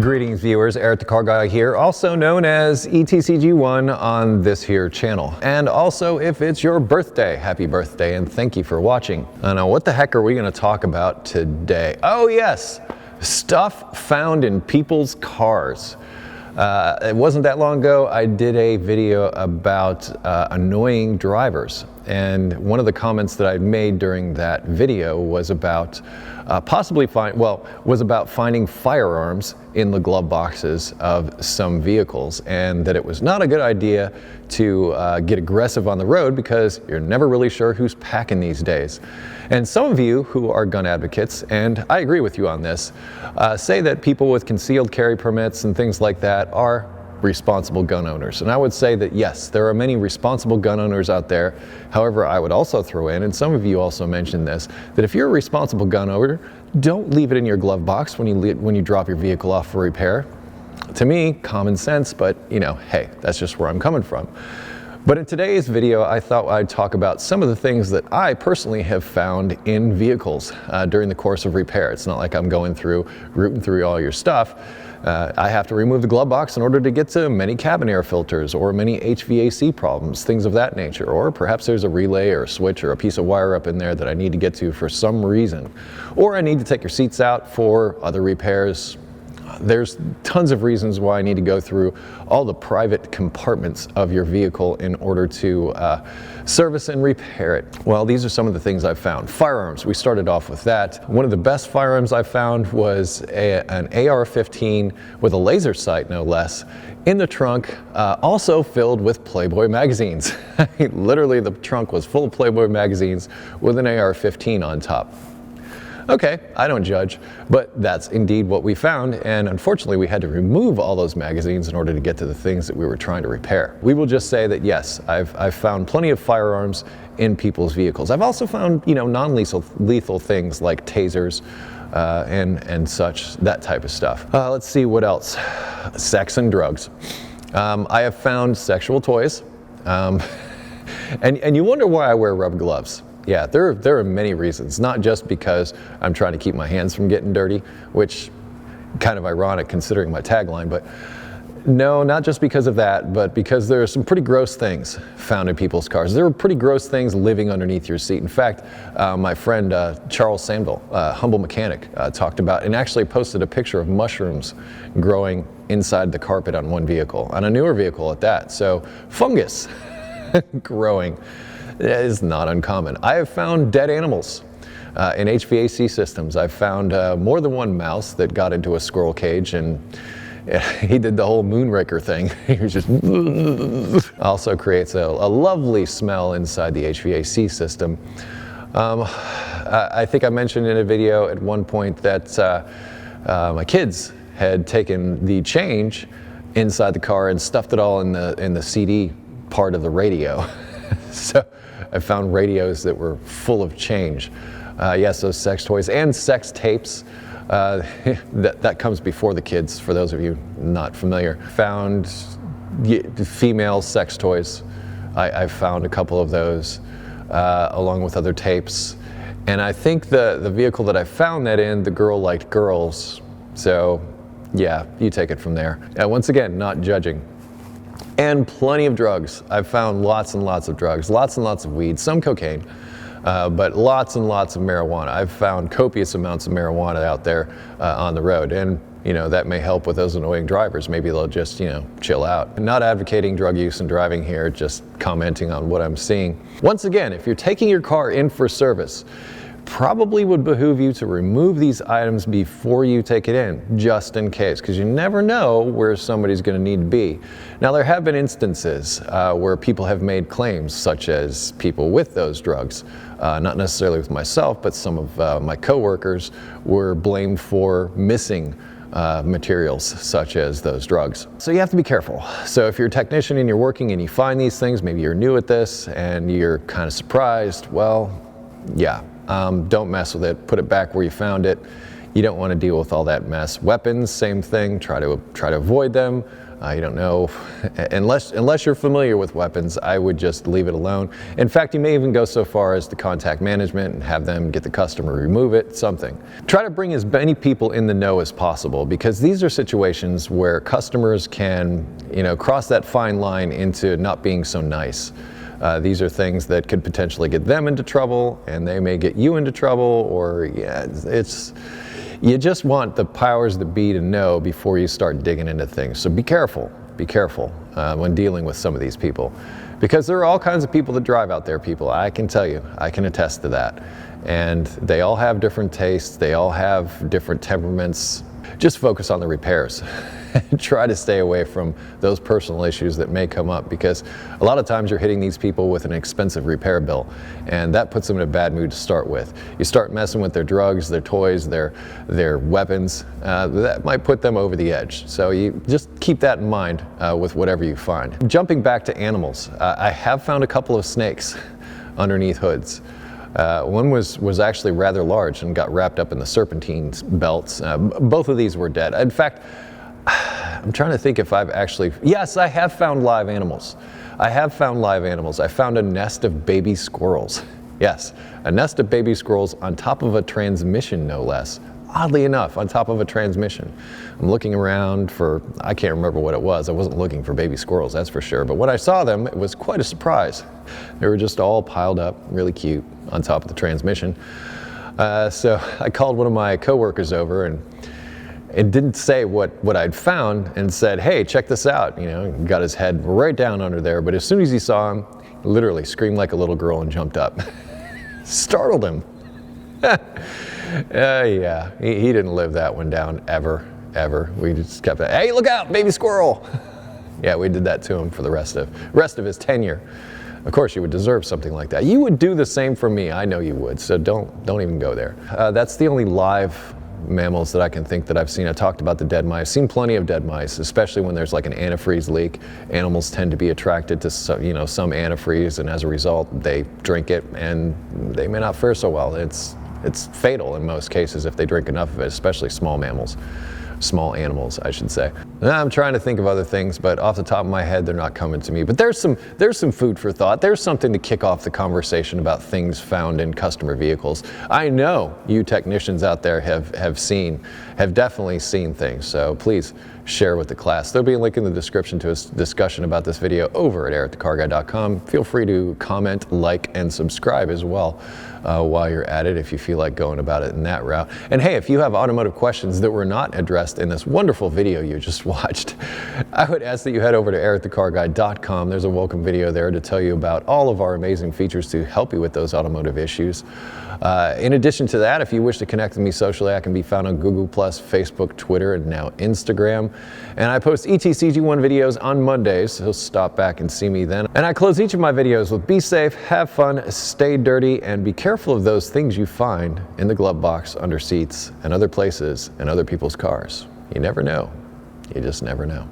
Greetings viewers, Eric the Car Guy here, also known as ETCG1 on this here channel. And also, if it's your birthday, happy birthday and thank you for watching. Now what the heck are we going to talk about today? Oh yes, stuff found in people's cars. It wasn't that long ago I did a video about annoying drivers, and one of the comments that I made during that video was about finding firearms in the glove boxes of some vehicles, and that it was not a good idea to get aggressive on the road because you're never really sure who's packing these days. And some of you who are gun advocates, and I agree with you on this, say that people with concealed carry permits and things like that are responsible gun owners. And I would say that yes, there are many responsible gun owners out there. However, I would also throw in, and some of you also mentioned this, that if you're a responsible gun owner, don't leave it in your glove box when you drop your vehicle off for repair. To me, common sense, but you know, hey, that's just where I'm coming from. But in today's video, I thought I'd talk about some of the things that I personally have found in vehicles during the course of repair. It's not like I'm going through, rooting through all your stuff. I have to remove the glove box in order to get to many cabin air filters or many HVAC problems, things of that nature. Or perhaps there's a relay or a switch or a piece of wire up in there that I need to get to for some reason. Or I need to take your seats out for other repairs. There's tons of reasons why I need to go through all the private compartments of your vehicle in order to service and repair it. Well, these are some of the things I've found. Firearms, we started off with that. One of the best firearms I found was an AR-15 with a laser sight, no less, in the trunk, also filled with Playboy magazines. Literally, the trunk was full of Playboy magazines with an AR-15 on top. Okay, I don't judge, but that's indeed what we found, and unfortunately we had to remove all those magazines in order to get to the things that we were trying to repair. We will just say that yes, I've found plenty of firearms in people's vehicles. I've also found, you know, non-lethal things like tasers and such, that type of stuff. Let's see what else. Sex and drugs. I have found sexual toys, and you wonder why I wear rubber gloves. Yeah, there are many reasons, not just because I'm trying to keep my hands from getting dirty, which kind of ironic considering my tagline, but no, not just because of that, but because there are some pretty gross things found in people's cars. There are pretty gross things living underneath your seat. In fact, my friend Charles Sandville, Humble Mechanic, talked about and actually posted a picture of mushrooms growing inside the carpet on one vehicle, on a newer vehicle at that. So fungus growing. It is not uncommon. I have found dead animals in HVAC systems. I've found more than one mouse that got into a squirrel cage, and he did the whole moonraker thing. He was just also creates a lovely smell inside the HVAC system. I think I mentioned in a video at one point that my kids had taken the change inside the car and stuffed it all in the CD part of the radio. So I found radios that were full of change. Yes, those sex toys and sex tapes. That comes before the kids, for those of you not familiar. Found female sex toys. I found a couple of those, along with other tapes. And I think the vehicle that I found that in, the girl liked girls. So yeah, you take it from there. Once again, not judging. And plenty of drugs. I've found lots and lots of drugs, lots and lots of weed, some cocaine, but lots and lots of marijuana. I've found copious amounts of marijuana out there on the road, and you know, that may help with those annoying drivers. Maybe they'll just, you know, chill out. I'm not advocating drug use and driving here, just commenting on what I'm seeing. Once again, if you're taking your car in for service, probably would behoove you to remove these items before you take it in, just in case, because you never know where somebody's going to need to be. Now, there have been instances where people have made claims, such as people with those drugs, not necessarily with myself, but some of my coworkers were blamed for missing materials such as those drugs. So you have to be careful. So if you're a technician and you're working and you find these things, maybe you're new at this and you're kind of surprised, well, yeah. Don't mess with it. Put it back where you found it. You don't want to deal with all that mess. Weapons, same thing. Try to avoid them. You don't know, unless you're familiar with weapons, I would just leave it alone. In fact, you may even go so far as to contact management and have them get the customer remove it, something. Try to bring as many people in the know as possible, because these are situations where customers can, cross that fine line into not being so nice. These are things that could potentially get them into trouble, and they may get you into trouble, or you just want the powers that be to know before you start digging into things. So be careful when dealing with some of these people, because there are all kinds of people that drive out there, people. I can tell you, I can attest to that. And they all have different tastes, they all have different temperaments. Just focus on the repairs. Try to stay away from those personal issues that may come up, because a lot of times you're hitting these people with an expensive repair bill, and that puts them in a bad mood to start with. You start messing with their drugs, their toys, their weapons, that might put them over the edge. So you just keep that in mind with whatever you find. Jumping back to animals, I have found a couple of snakes underneath hoods. One was actually rather large and got wrapped up in the serpentine belts. Both of these were dead. In fact, I'm trying to think if I've actually, yes, I have found live animals. I found a nest of baby squirrels. Yes, a nest of baby squirrels on top of a transmission, no less. Oddly enough, on top of a transmission. I'm looking around for, I can't remember what it was. I wasn't looking for baby squirrels, that's for sure. But when I saw them, it was quite a surprise. They were just all piled up, really cute, on top of the transmission. So I called one of my coworkers over, and it didn't say what I'd found, and said, hey, check this out. Got his head right down under there. But as soon as he saw him, he literally screamed like a little girl and jumped up. Startled him. Yeah, he didn't live that one down ever. We just kept, hey, look out, baby squirrel. Yeah, we did that to him for the rest of his tenure. Of course, you would deserve something like that. You would do the same for me. I know you would. So don't even go there. That's the only live mammals that I can think that I've seen. I talked about the dead mice. Seen plenty of dead mice, especially when there's like an antifreeze leak. Animals tend to be attracted to some antifreeze, and as a result, they drink it, and they may not fare so well. It's fatal in most cases if they drink enough of it, especially small animals, I should say. Now, I'm trying to think of other things, but off the top of my head, they're not coming to me. But there's some food for thought. There's something to kick off the conversation about things found in customer vehicles. I know you technicians out there have definitely seen things, so please share with the class. There'll be a link in the description to a discussion about this video over at airthecarguy.com. Feel free to comment, like, and subscribe as well while you're at it, if you feel like going about it in that route. And hey, if you have automotive questions that were not addressed in this wonderful video you just watched, I would ask that you head over to airthecarguy.com. There's a welcome video there to tell you about all of our amazing features to help you with those automotive issues. In addition to that, if you wish to connect with me socially, I can be found on Google+, Facebook, Twitter, and now Instagram. And I post ETCG1 videos on Mondays, so stop back and see me then. And I close each of my videos with be safe, have fun, stay dirty, and be careful of those things you find in the glove box, under seats, and other places, and other people's cars. You never know. You just never know.